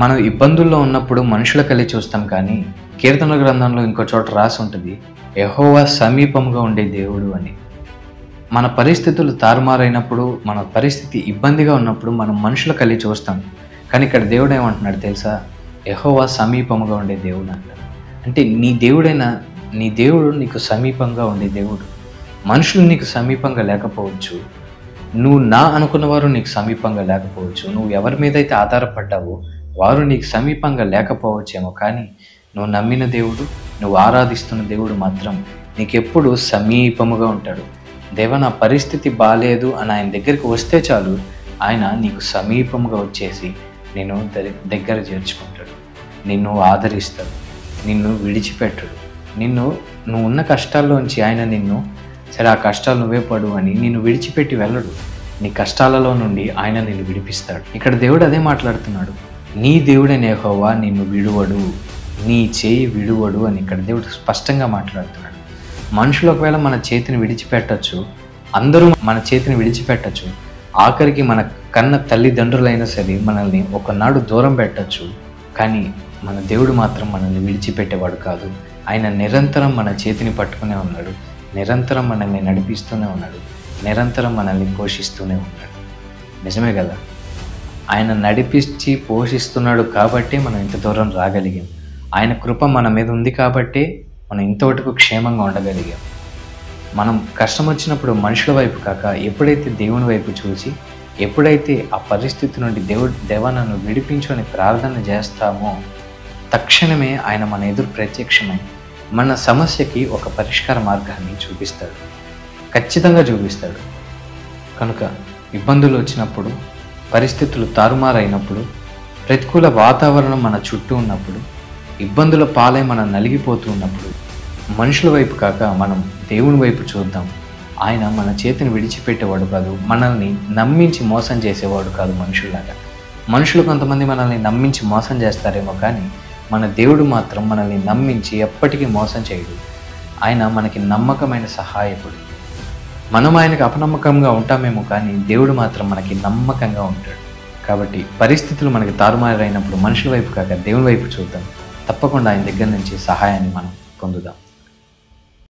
మనం ఇబ్బందుల్లో ఉన్నప్పుడు మనుషుల కళ్ళి చూస్తాం కానీ, కీర్తనల గ్రంథంలో ఇంకో చోట రాసి ఉంటుంది, యెహోవా సమీపంగా ఉండే దేవుడు అని. మన పరిస్థితులు తారుమారైనప్పుడు, మన పరిస్థితి ఇబ్బందిగా ఉన్నప్పుడు మనం మనుషుల కళ్ళి చూస్తాం. కానీ ఇక్కడ దేవుడు ఏమంటున్నాడు తెలుసా? యెహోవా సమీపముగా ఉండే దేవుడు అంటాడు. అంటే నీ దేవుడు నీకు సమీపంగా ఉండే దేవుడు. మనుషులు నీకు సమీపంగా లేకపోవచ్చు. నువ్వు అనుకున్న వారు నీకు సమీపంగా లేకపోవచ్చు. నువ్వు ఎవరి మీదైతే ఆధారపడ్డావో వారు నీకు సమీపంగా లేకపోవచ్చేమో, కానీ నువ్వు నమ్మిన దేవుడు, నువ్వు ఆరాధిస్తున్న దేవుడు మాత్రం నీకెప్పుడు సమీపముగా ఉంటాడు. దేవా, నా పరిస్థితి బాలేదు అని ఆయన దగ్గరికి వస్తే చాలు, ఆయన నీకు సమీపముగా వచ్చేసి నిన్ను దగ్గర చేర్చుకుంటాడు, నిన్ను ఆదరిస్తాడు, నిన్ను విడిచిపెట్టడు. నువ్వు ఉన్న కష్టాల్లోంచి ఆయన సరే ఆ కష్టాలు నువ్వే పడు అని నిన్ను విడిచిపెట్టి వెళ్ళడు. నీ కష్టాలలో నుండి ఆయన నిన్ను విడిపిస్తాడు. ఇక్కడ దేవుడు అదే మాట్లాడుతున్నాడు. నీ దేవుడైన యెహోవా నిన్ను విడువడు, నీ చేయి విడువడు అని ఇక్కడ దేవుడు స్పష్టంగా మాట్లాడుతున్నాడు. మనుషులు ఒకవేళ మన చేతిని విడిచిపెట్టచ్చు, అందరూ మన చేతిని విడిచిపెట్టచ్చు, ఆఖరికి మన కన్న తల్లిదండ్రులైనా సరే మనల్ని ఒకనాడు దూరం పెట్టచ్చు, కానీ మన దేవుడు మాత్రం మనల్ని విడిచిపెట్టేవాడు కాదు. ఆయన నిరంతరం మన చేతిని పట్టుకునే ఉన్నాడు, నిరంతరం మనల్ని నడిపిస్తూనే ఉన్నాడు, నిరంతరం మనల్ని పోషిస్తూనే ఉన్నాడు. నిజమే కదా? ఆయన నడిపించి పోషిస్తున్నాడు కాబట్టి మనం ఇంత దూరం రాగలిగాం. ఆయన కృప మన మీద ఉంది కాబట్టే మనం ఇంతవరకు క్షేమంగా ఉండగలిగాం. మనం కష్టం వచ్చినప్పుడు మనుషుల వైపు కాక ఎప్పుడైతే దేవుని వైపు చూసి, ఎప్పుడైతే ఆ పరిస్థితి నుండి దేవా నన్ను విడిపించు అని ప్రార్థన చేస్తామో, తక్షణమే ఆయన మన ఎదురు ప్రత్యక్షమై మన సమస్యకి ఒక పరిష్కార మార్గాన్ని చూపిస్తాడు, ఖచ్చితంగా చూపిస్తాడు. కనుక ఇబ్బందులు వచ్చినప్పుడు, పరిస్థితులు తారుమారైనప్పుడు, ప్రతికూల వాతావరణం మన చుట్టూ ఉన్నప్పుడు, ఇబ్బందుల పాలై మనం నలిగిపోతూ ఉన్నప్పుడు మనుషుల వైపు కాక మనం దేవుని వైపు చూద్దాం. ఆయన మన చేతిని విడిచిపెట్టేవాడు కాదు, మనల్ని నమ్మించి మోసం చేసేవాడు కాదు. మనుషులు కొంతమంది మనల్ని నమ్మించి మోసం చేస్తారేమో, కానీ మన దేవుడు మాత్రం మనల్ని నమ్మించి ఎప్పటికీ మోసం చేయడు. ఆయన మనకి నమ్మకమైన సహాయకుడు. మనం ఆయనకు అపనమ్మకంగా ఉంటామేమో, కానీ దేవుడు మాత్రం మనకి నమ్మకంగా ఉంటాడు. కాబట్టి పరిస్థితులు మనకి తారుమారైనప్పుడు మనుషుల వైపు కాక దేవుని వైపు చూద్దాం. తప్పకుండా ఆయన దగ్గర నుంచి సహాయాన్ని మనం పొందుదాం.